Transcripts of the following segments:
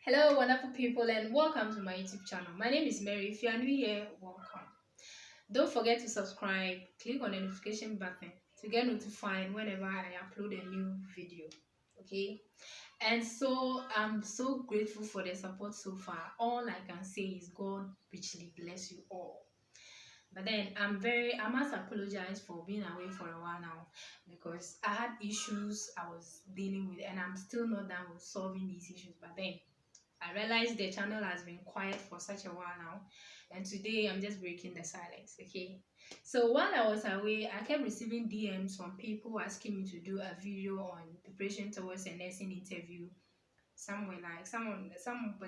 Hello, wonderful people, and welcome to my YouTube channel. My name is Mary. If you are new here, welcome. Don't forget to subscribe, click on the notification button to get notified whenever I upload a new video. Okay, and so I'm so grateful for the support so far. All I can say is God richly bless you all. But then I must apologize for being away for a while now because I had issues I was dealing with, and I'm still not done with solving these issues. But then I realized the channel has been quiet for such a while now, and today I'm just breaking the silence. Okay, so while I was away, I kept receiving DMs from people asking me to do a video on preparation towards a nursing interview. Somebody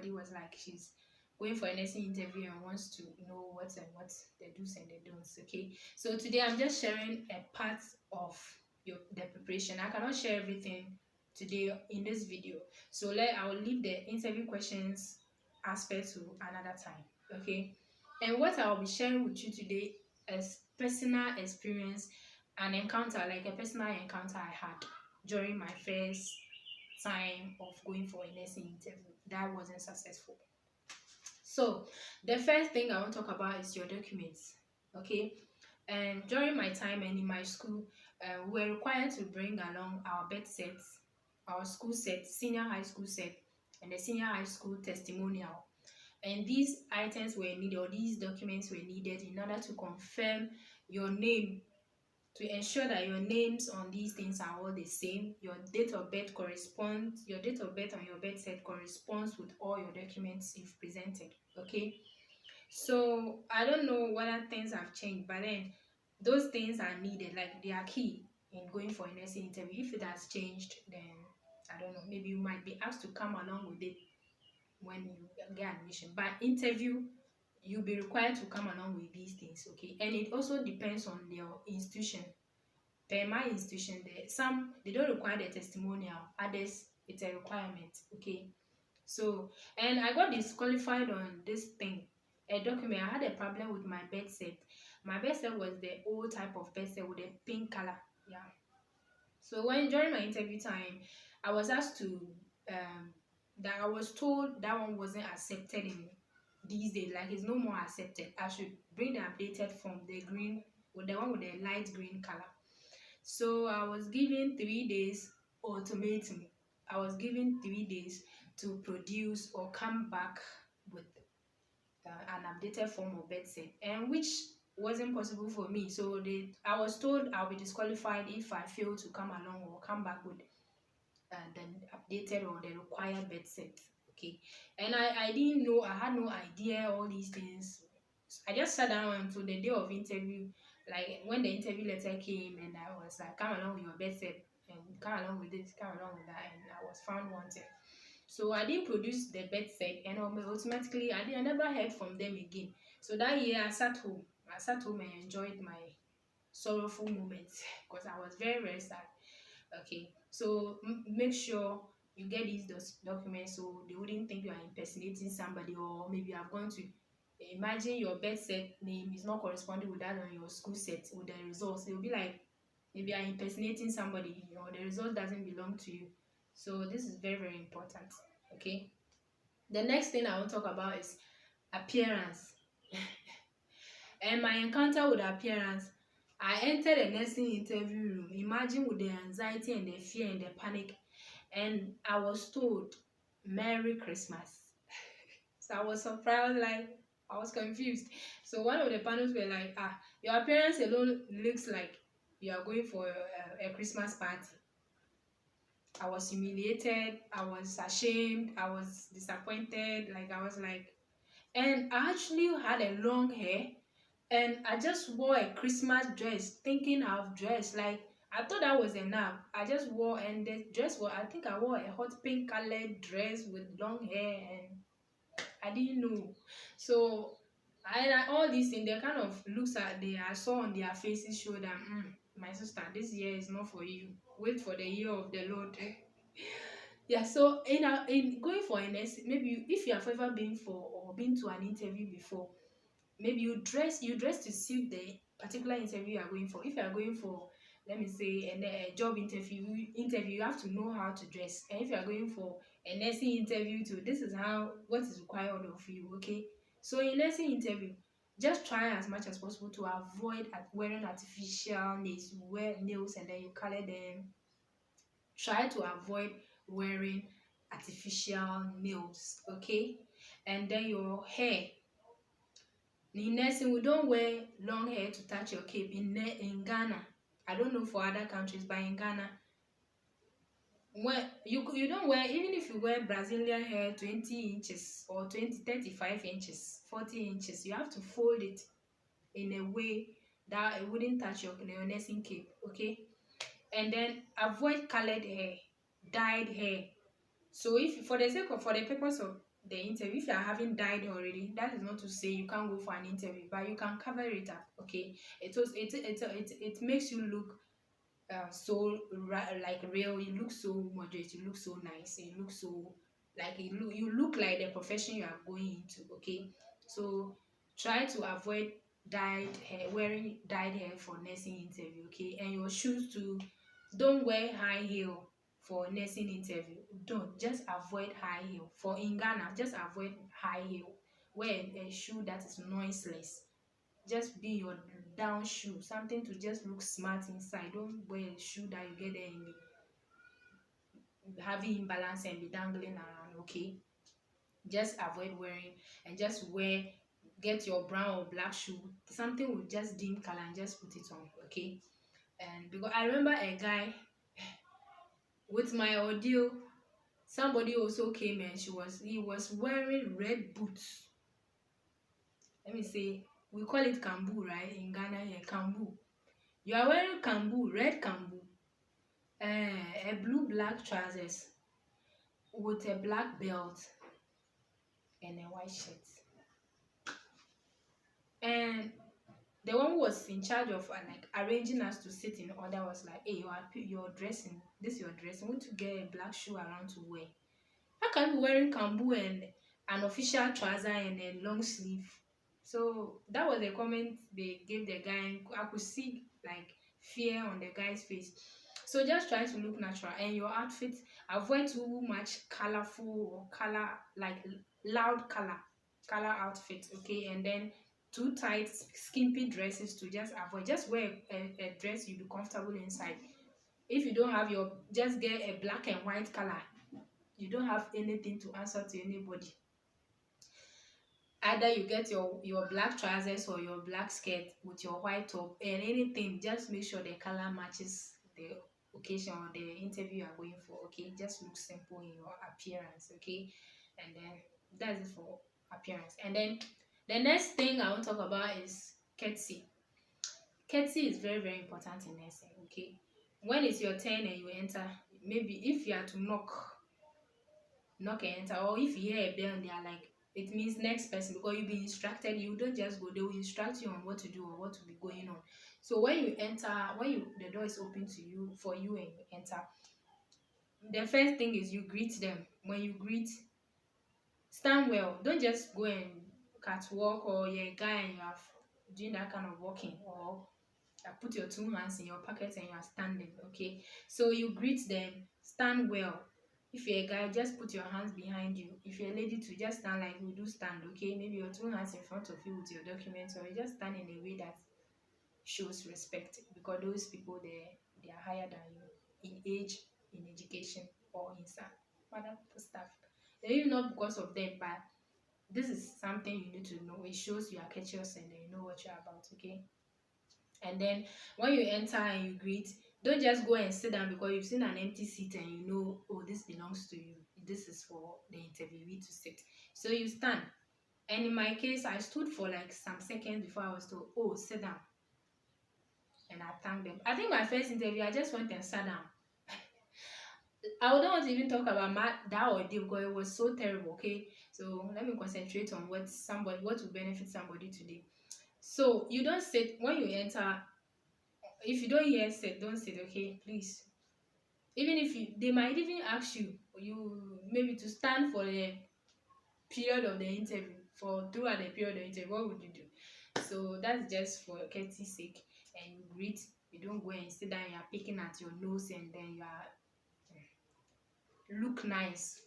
was like, she's going for a nursing interview and wants to know what the do's and the don'ts. Okay, so today I'm just sharing a part of the preparation. I cannot share everything today in this video, so I will leave the interview questions aspect to another time. Okay, and what I'll be sharing with you today is personal experience, an encounter, like a personal encounter I had during my first time of going for a nursing interview that wasn't successful. So the first thing I want to talk about is your documents. Okay, and during my time and in my school, we were required to bring along our bed sets, our school set, senior high school set, and the senior high school testimonial. And these items were needed, or these documents were needed in order to confirm your name, to ensure that your names on these things are all the same. Your date of birth corresponds, your date of birth on your birth set corresponds with all your documents you've presented. Okay, so I don't know whether things have changed, but then those things are needed, like they are key in going for a nursing interview. If it has changed, then I don't know, maybe you might be asked to come along with it when you get admission. But interview, you'll be required to come along with these things. Okay, and it also depends on your institution. Per my institution, some they don't require the testimonial, others it's a requirement. Okay, so, and I got disqualified on this thing, a document. I had a problem with my bed set. My bed set was the old type of bed set with a pink color. Yeah, so when during my interview time, I was asked to that I was told that one wasn't accepted in these days, like it's no more accepted. I should bring the updated form, the green, with the one with the light green color. So I was given 3 days ultimatum. I was given 3 days to produce or come back with an updated form of bed set, and which wasn't possible for me. So I was told I'll be disqualified if I fail to come along or come back with the updated or the required bed set. Okay, and I didn't know, I had no idea all these things. I just sat down until the day of interview, like when the interview letter came, and I was like, come along with your bed set and come along with this, come along with that, and I was found wanted. So I didn't produce the bed set, and automatically I never heard from them again. So that year I sat home and enjoyed my sorrowful moments because I was very, very sad. Okay, so make sure you get these documents so they wouldn't think you are impersonating somebody, or maybe you have gone to imagine your bed set name is not corresponding with that on your school set with the results. They'll be like, maybe you are impersonating somebody, or the result doesn't belong to you. So this is very, very important. Okay, the next thing I want to talk about is appearance. And my encounter with appearance, I entered a nursing interview room. Imagine with the anxiety and the fear and the panic, and I was told, "Merry Christmas." So I was surprised, like I was confused. So one of the panels were like, your appearance alone looks like you are going for a Christmas party." I was humiliated, I was ashamed, I was disappointed, like I was like, and I actually had a long hair, and I just wore a Christmas dress thinking I've dressed, like I thought that was enough. I just wore, and the dress was, I think I wore a hot pink colored dress with long hair, and I didn't know. So all these things, the kind of looks that I saw on their faces showed that, my sister, this year is not for you. Wait for the year of the Lord. Yeah, so in going for an essay, maybe if you have ever been for or been to an interview before, maybe you dress to suit the particular interview you are going for. If you are going for, let me say, a job interview, you have to know how to dress. And if you are going for a nursing interview too. This is how what is required of you, okay? So in nursing interview, just try as much as possible to avoid wearing artificial nails. You wear nails and then you color them. Try to avoid wearing artificial nails, okay? And then your hair. In nursing, we don't wear long hair to touch your cape. In Ghana, I don't know for other countries, but in Ghana, when you don't wear, even if you wear Brazilian hair 20 inches or 35 inches, 40 inches, you have to fold it in a way that it wouldn't touch your nursing cape, okay? And then avoid colored hair, dyed hair. So if for the sake of for the purpose of the interview, if you are having dyed already, that is not to say you can't go for an interview, but you can cover it up, okay? It makes you look like real. You look so moderate, you look so nice, you look so like you look like the profession you are going into, okay? So try to avoid wearing dyed hair for nursing interview, okay? And your shoes too, don't wear high heel for nursing interview. Don't, just avoid high heel. For in Ghana, just avoid high heel. Wear a shoe that is noiseless. Just be your down shoe, something to just look smart inside. Don't wear a shoe that you get there and be having imbalance and be dangling around, okay? Just avoid wearing and just get your brown or black shoe, something with just dim color, and just put it on, okay? And because I remember a guy with my audio, somebody also came and he was wearing red boots. Let me say, we call it kambu, right? In Ghana here, kambu. You are wearing kambu, red kambu, a blue black trousers with a black belt and a white shirt. And the one who was in charge of like arranging us to sit in order was like, hey, you're dressing, this is your dressing. Want to get a black shoe around to wear? How can you be wearing kambu and an official trouser and a long sleeve? So that was the comment they gave the guy. I could see like fear on the guy's face. So just try to look natural, and your outfit, avoid too much colorful or color like loud color outfit, okay? And then too tight skimpy dresses to just avoid. Just wear a dress you be comfortable inside. If you don't have just get a black and white color. You don't have anything to answer to anybody. Either you get your black trousers or your black skirt with your white top and anything, just make sure the color matches the occasion or the interview you are going for, okay? Just look simple in your appearance, okay? And then that's it for appearance. And then the next thing I want to talk about is courtesy. Courtesy is very, very important in nursing, okay? When it's your turn and you enter, maybe if you are to knock and enter, or if you hear a bell and they are like, it means next person, because you'll be instructed. You don't just go, they will instruct you on what to do or what to be going on. So when you enter, the door is open to you for you and you enter, the first thing is you greet them. When you greet, stand well. Don't just go and catwalk, or you're a guy and you have doing that kind of walking, or put your 2 hands in your pockets and you are standing, okay? So you greet them, stand well. If you're a guy, just put your hands behind you. If you're a lady, to just stand like we do stand, okay? Maybe your 2 hands in front of you with your documents, or you just stand in a way that shows respect, because those people, they are higher than you in age, in education, or in some other stuff. Maybe not because of them, but this is something you need to know. It shows you are courteous and you know what you're about, okay? And then when you enter and you greet, don't just go and sit down because you've seen an empty seat and you know, oh, this belongs to you. This is for the interviewee to sit. So you stand. And in my case, I stood for like some seconds before I was told, oh, sit down. And I thanked them. I think my first interview, I just went and sat down. I don't want to even talk about that ordeal because it was so terrible, okay? So let me concentrate on what will benefit somebody today. So you don't sit when you enter. If you don't hear sit, don't sit, okay? Please. Even if they might even ask you maybe to stand for the period of the interview, throughout the period of the interview, what would you do? So that's just for courtesy's sake. And you greet. You don't go and sit down. You are picking at your nose and then you are look nice.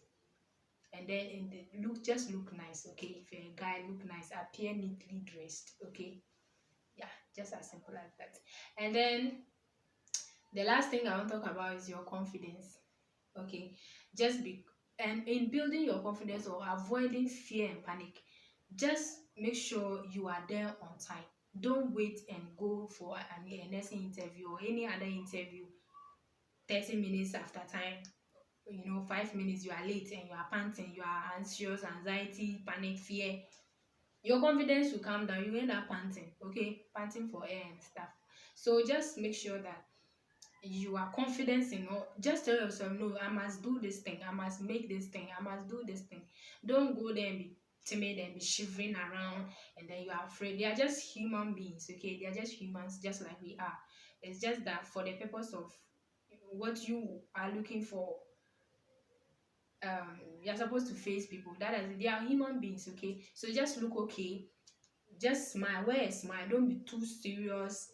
and then in the look, just look nice, okay? If you're a guy, look nice, appear neatly dressed, okay? Yeah, just as simple as that. And then the last thing I want to talk about is your confidence, okay? Just be, and in building your confidence or avoiding fear and panic, just make sure you are there on time. Don't wait and go for a nursing interview or any other interview 30 minutes after time. 5 minutes you are late and you are panting, you are anxious, anxiety, panic, fear. Your confidence will come down, you end up panting, okay? Panting for air and stuff. So just make sure that you are confident in all. Just tell yourself, no, I must do this thing, I must make this thing, I must do this thing. Don't go there and be timid and be shivering around and then you are afraid. They are just human beings, okay? They are just humans, just like we are. It's just that for the purpose of what you are looking for, you're supposed to face people. That is, they are human beings, okay? So just look okay, just smile, wear a smile, don't be too serious,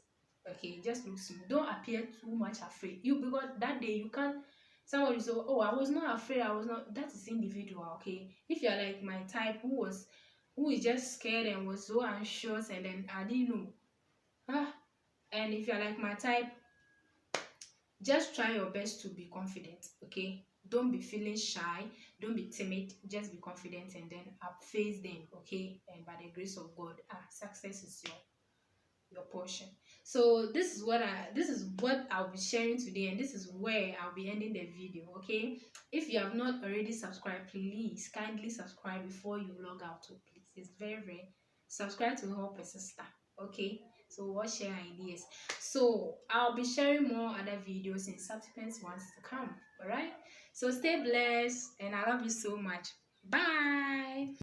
okay? Just look smooth, don't appear too much afraid. You, because that day you can't, somebody say, oh, I was not afraid, I was not. That is individual, okay? If you're like my type, who is just scared and was so anxious and then I didn't know, and if you're like my type, just try your best to be confident, okay? Don't be feeling shy, don't be timid, just be confident and then face them, okay? And by the grace of God, success is your portion. So this is what I'll be sharing today, and this is where I'll be ending the video, okay? If you have not already subscribed, please kindly subscribe before you log out. So please, it's very subscribe to help a sister, okay? So we'll share ideas. So I'll be sharing more other videos in subsequent ones to come. All right, so stay blessed and I love you so much. Bye.